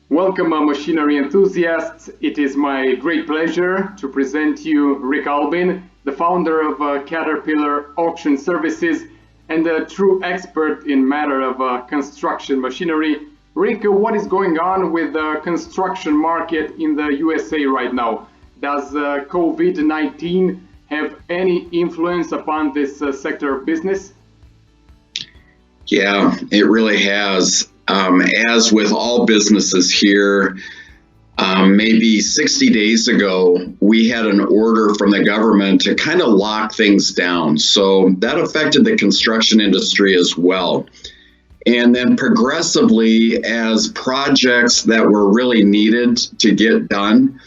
Welcome, machinery enthusiasts. It is my great pleasure to present you Rick Albin, the founder of Caterpillar Auction Services and a true expert in matter of construction machinery. Rick, what is going on with the construction market in the USA right now? Does COVID-19 have any influence upon this sector of business? Yeah, it really has. As with all businesses here, maybe 60 days ago, we had an order from the government to kind of lock things down. So that affected the construction industry as well. And then progressively, as projects that were really needed to get done,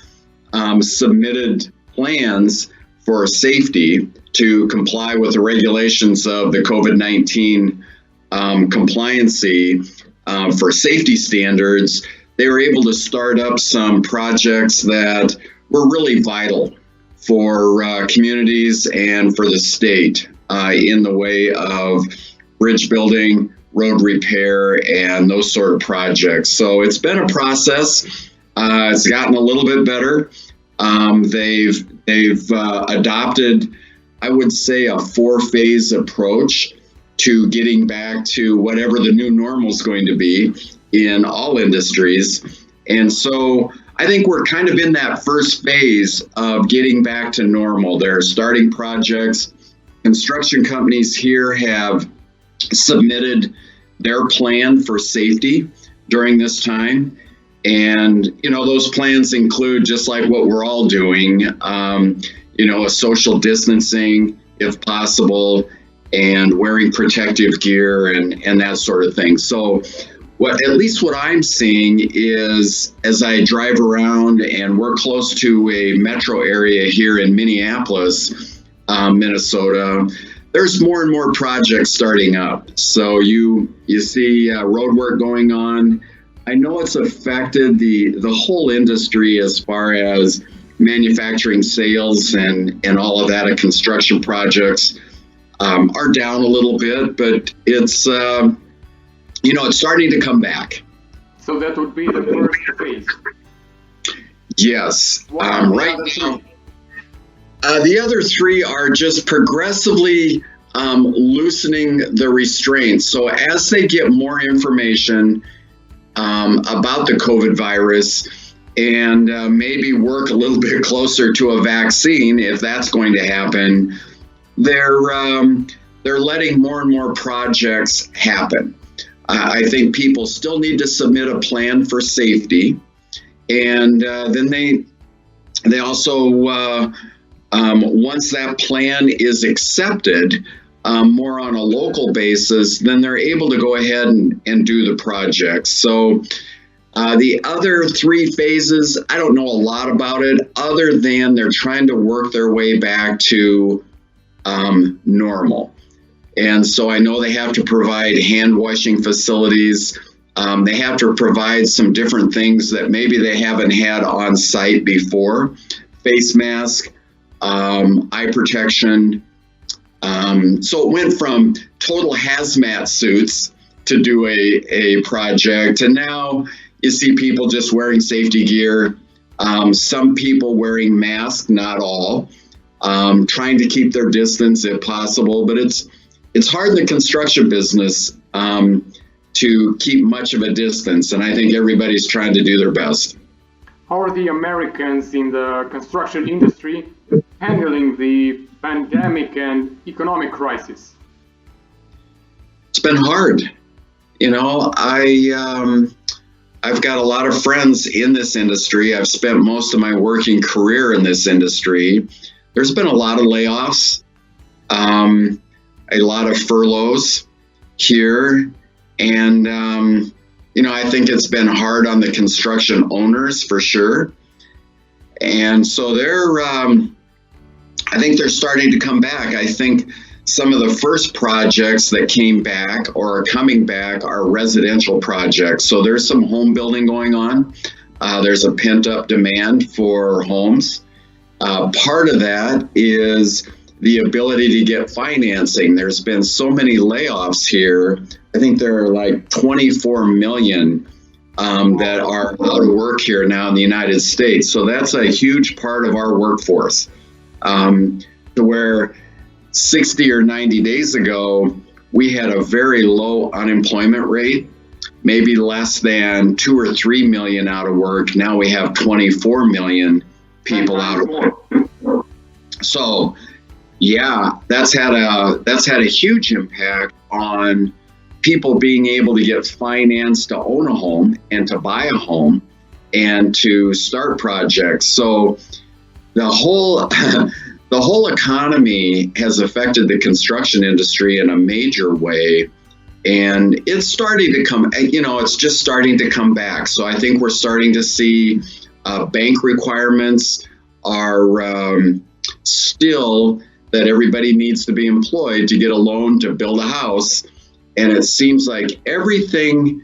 submitted plans for safety to comply with the regulations of the COVID-19 compliancy for safety standards, they were able to start up some projects that were really vital for communities and for the state in the way of bridge building, road repair, and those sort of projects. So it's been a process. It's gotten a little bit better. They've adopted, I would say, a 4-phase approach to getting back to whatever the new normal is going to be in all industries. And so I think we're kind of in that first phase of getting back to normal. They're starting projects. Construction companies here have submitted their plan for safety during this time. And, those plans include, just like what we're all doing, a social distancing, if possible, and wearing protective gear and that sort of thing. So at least what I'm seeing is, as I drive around, and we're close to a metro area here in Minneapolis, Minnesota, there's more and more projects starting up. So you see road work going on. I know it's affected the whole industry as far as manufacturing sales and all of that of construction projects. Are down a little bit, but it's it's starting to come back. So that would be the first phase. Yes. Right now, the other 3 are just progressively loosening the restraints. So as they get more information about the COVID virus and maybe work a little bit closer to a vaccine, if that's going to happen, they're letting more and more projects happen. I think people still need to submit a plan for safety, and then they also once that plan is accepted more on a local basis, then they're able to go ahead and do the project. So the other 3 phases, I don't know a lot about it, other than they're trying to work their way back to normal. And so I know they have to provide hand washing facilities. They have to provide some different things that maybe they haven't had on site before. Face mask, eye protection. So it went from total hazmat suits to do a project, and now you see people just wearing safety gear. Some people wearing masks, not all. Trying to keep their distance if possible, but it's hard in the construction business to keep much of a distance, and I think everybody's trying to do their best. How are the Americans in the construction industry handling the pandemic and economic crisis? It's been hard. I've got a lot of friends in this industry. I've spent most of my working career in this industry. There's been a lot of layoffs, a lot of furloughs here. And, I think it's been hard on the construction owners for sure. And so I think they're starting to come back. I think some of the first projects that came back or are coming back are residential projects. So there's some home building going on. There's a pent-up demand for homes. Part of that is the ability to get financing. There's been so many layoffs here. I think there are like 24 million that are out of work here now in the United States. So that's a huge part of our workforce. To where 60 or 90 days ago, we had a very low unemployment rate, maybe less than 2 or 3 million out of work. Now we have 24 million people out of work. So, yeah, that's had a huge impact on people being able to get finance to own a home and to buy a home and to start projects. So the whole the whole economy has affected the construction industry in a major way, and it's starting to come, it's just starting to come back. So I think we're starting to see bank requirements are still that everybody needs to be employed to get a loan to build a house. And it seems like everything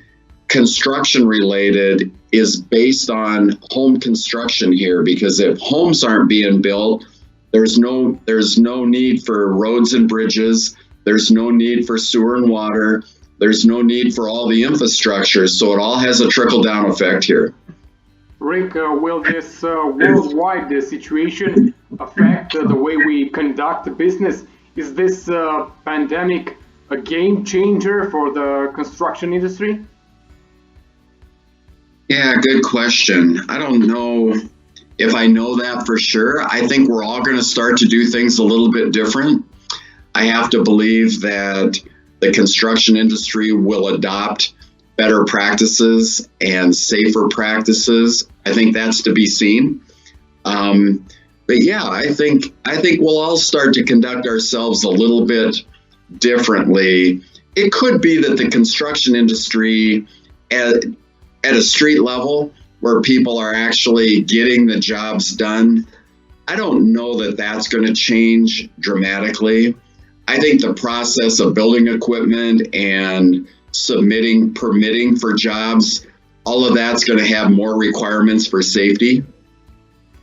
construction related is based on home construction here, because if homes aren't being built, there's no need for roads and bridges. There's no need for sewer and water. There's no need for all the infrastructure. So it all has a trickle-down effect here. Rick, will this worldwide situation affect the way we conduct business? Is this pandemic a game changer for the construction industry? Yeah, good question. I don't know if I know that for sure. I think we're all going to start to do things a little bit different. I have to believe that the construction industry will adopt better practices and safer practices. I think that's to be seen. But yeah, I think we'll all start to conduct ourselves a little bit differently. It could be that the construction industry at a street level, where people are actually getting the jobs done, I don't know that that's going to change dramatically. I think the process of building equipment and submitting permitting for jobs, all of that's going to have more requirements for safety.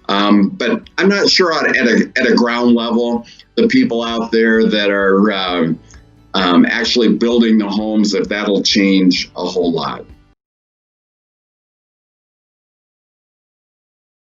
But I'm not sure at a ground level, the people out there that are actually building the homes, if that'll change a whole lot.